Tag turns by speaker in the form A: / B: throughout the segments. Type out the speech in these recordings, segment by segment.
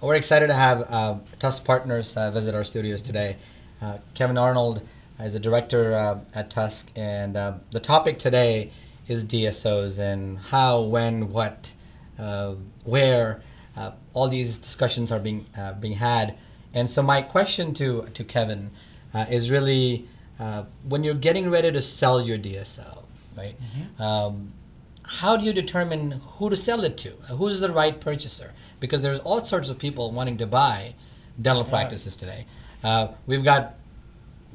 A: We're excited to have TUSK Partners visit our studios today. Kevin Arnold is a director at TUSK, and the topic today is DSOs and how, when, what, where. All these discussions are being had. And so my question to Kevin is really when you're getting ready to sell your DSO, right? How do you determine who to sell it to? Who's the right purchaser? Because there's all sorts of people wanting to buy dental practices today. We've got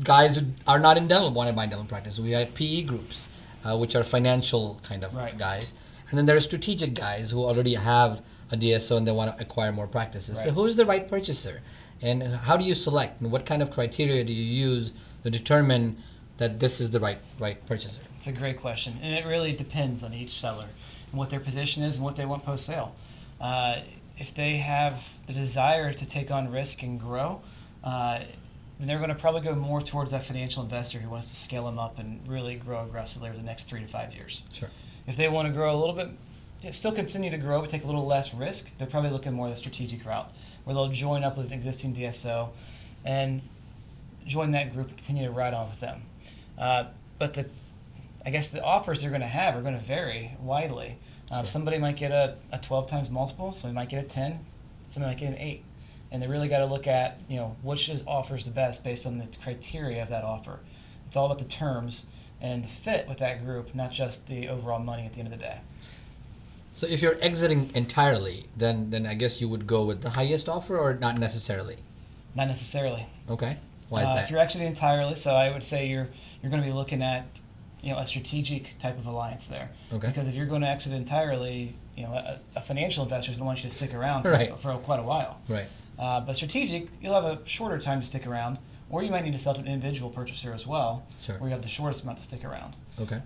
A: guys who are not in dental want to buy dental practices. We have PE groups, which are financial kind of guys. And then there are strategic guys who already have a DSO and they want to acquire more practices. So who's the right purchaser? And how do you select? And what kind of criteria do you use to determine that this is the right purchaser?
B: It's a great question, and it really depends on each seller and what their position is and what they want post-sale. If they have the desire to take on risk and grow, then they're going to probably go more towards that financial investor who wants to scale them up and really grow aggressively over the next 3 to 5 years.
A: Sure.
B: If they want to grow a little bit, still continue to grow but take a little less risk, they're probably looking more the strategic route, where they'll join up with an existing DSO and join that group and continue to ride on with them. But I guess the offers they're going to have are going to vary widely. Somebody might get a 12 times multiple, somebody might get a 10, somebody might get an 8. And they really got to look at, which offers the best based on the criteria of that offer. It's all about the terms and the fit with that group, not just the overall money at the end of the day.
A: So if you're exiting entirely, then I guess you would go with the highest offer, or not necessarily?
B: Not necessarily.
A: Okay. Why is that?
B: If you're exiting entirely, so I would say you're going to be looking at a strategic type of alliance there.
A: Okay.
B: Because if you're going to exit entirely, a financial investor is going to want you to stick around for quite a while.
A: Right.
B: But strategic, you'll have a shorter time to stick around, or you might need to sell to an individual purchaser as well, where you have the shortest amount to stick around.
A: Okay.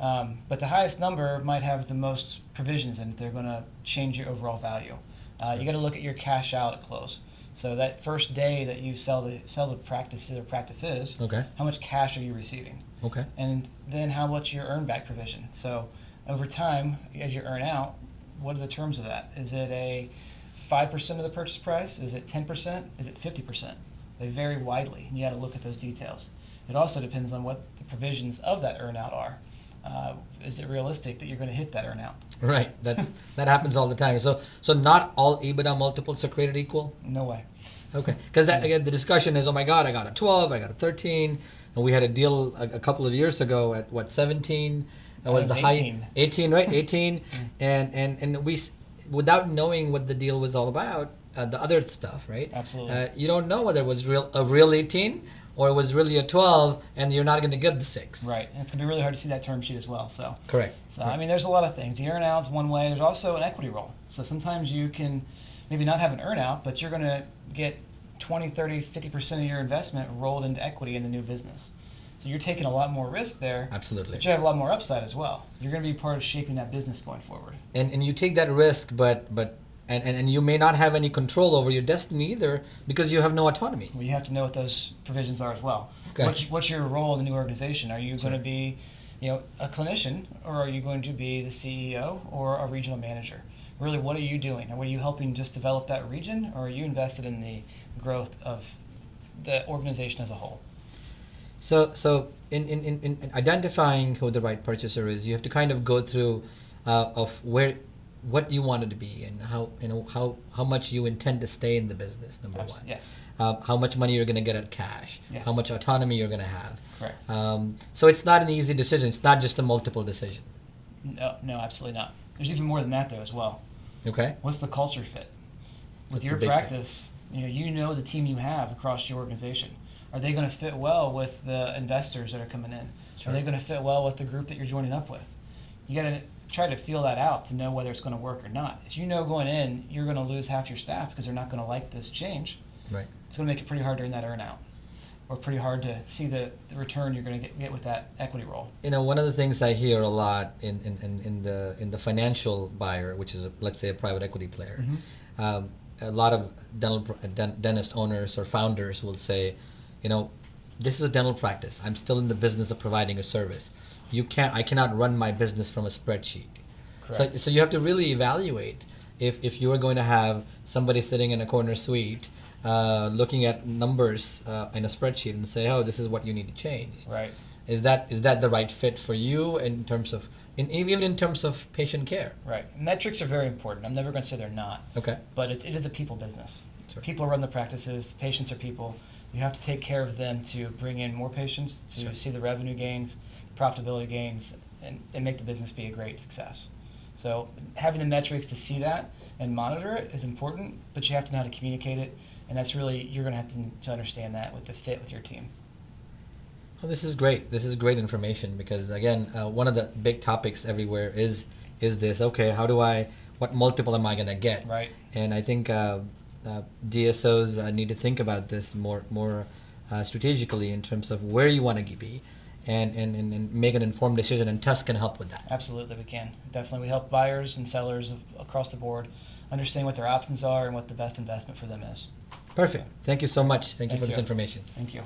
B: But the highest number might have the most provisions in it. They're going to change your overall value. You got to look at your cash out at close. So that first day that you sell the practices, how much cash are you receiving?
A: Okay.
B: And then how much your earn back provision. So over time, as you earn out, what are the terms of that? Is it a 5% of the purchase price? Is it 10%? Is it 50%? They vary widely, and you got to look at those details. It also depends on what the provisions of that earn out are. Is it realistic that you're going to hit that earn out?
A: Right. That happens all the time. So not all EBITDA multiples are created equal?
B: No way.
A: Okay. Because again, the discussion is, oh my God, I got a 12, I got a 13, and we had a deal a couple of years ago at 17. That was the
B: 18.
A: high 18, right? 18, and we, without knowing what the deal was all about, the other stuff, right?
B: Absolutely.
A: You don't know whether it was a real 18 or it was really a 12, and you're not going to get the 6.
B: Right, and it's going to be really hard to see that term sheet as well. So
A: correct.
B: So I mean, there's a lot of things. The earn out's one way. There's also an equity roll. So sometimes you can maybe not have an earn out, but you're going to get 20, 30, 50% of your investment rolled into equity in the new business. So you're taking a lot more risk there.
A: Absolutely.
B: But you have a lot more upside as well. You're going to be part of shaping that business going forward.
A: And you take that risk, but you may not have any control over your destiny either, because you have no autonomy.
B: Well, you have to know what those provisions are as well.
A: Okay.
B: What's your role in the new organization? Are you going to be, a clinician, or are you going to be the CEO or a regional manager? Really, what are you doing? Are you helping just develop that region, or are you invested in the growth of the organization as a whole?
A: So in identifying who the right purchaser is, you have to kind of go through of what you want it to be, and how much you intend to stay in the business. Number one.
B: Yes.
A: How much money you're going to get at cash.
B: Yes.
A: How much autonomy you're going to have.
B: Correct.
A: So it's not an easy decision. It's not just a multiple decision.
B: No, absolutely not. There's even more than that though as well.
A: Okay.
B: What's the culture fit? With
A: That's
B: your
A: a big
B: practice, you know the team you have across your organization. Are they going to fit well with the investors that are coming in?
A: Sure.
B: Are they going to fit well with the group that you're joining up with? You got to try to feel that out to know whether it's going to work or not. If you know going in you're going to lose half your staff because they're not going to like this change,
A: right,
B: it's going to make it pretty hard to earn that earn out, or pretty hard to see the return you're going to get with that equity roll.
A: One of the things I hear a lot in the financial buyer, which is let's say a private equity player, a lot of dentist owners or founders will say, this is a dental practice. I'm still in the business of providing a service. I cannot run my business from a spreadsheet. So you have to really evaluate, if you were going to have somebody sitting in a corner suite looking at numbers in a spreadsheet and say, oh, this is what you need to change.
B: Right.
A: Is that the right fit for you in terms of, even in terms of patient care?
B: Right. Metrics are very important. I'm never going to say they're not.
A: Okay.
B: But it is a people business.
A: Sure.
B: People run the practices. Patients are people. You have to take care of them to bring in more patients, to
A: Sure.
B: see the revenue gains, profitability gains, and make the business be a great success. So having the metrics to see that and monitor it is important, but you have to know how to communicate it, and that's really, you're going to have to understand that with the fit with your team.
A: Well, this is great. This is great information because, again, one of the big topics everywhere is this, okay, what multiple am I going to get?
B: Right.
A: And I think DSOs need to think about this more strategically in terms of where you want to be and make an informed decision, and TUSK can help with that.
B: Absolutely, we can. Definitely, we help buyers and sellers across the board understand what their options are and what the best investment for them is.
A: Perfect. Thank you so much. Thank you for this
B: you.
A: information.
B: Thank you.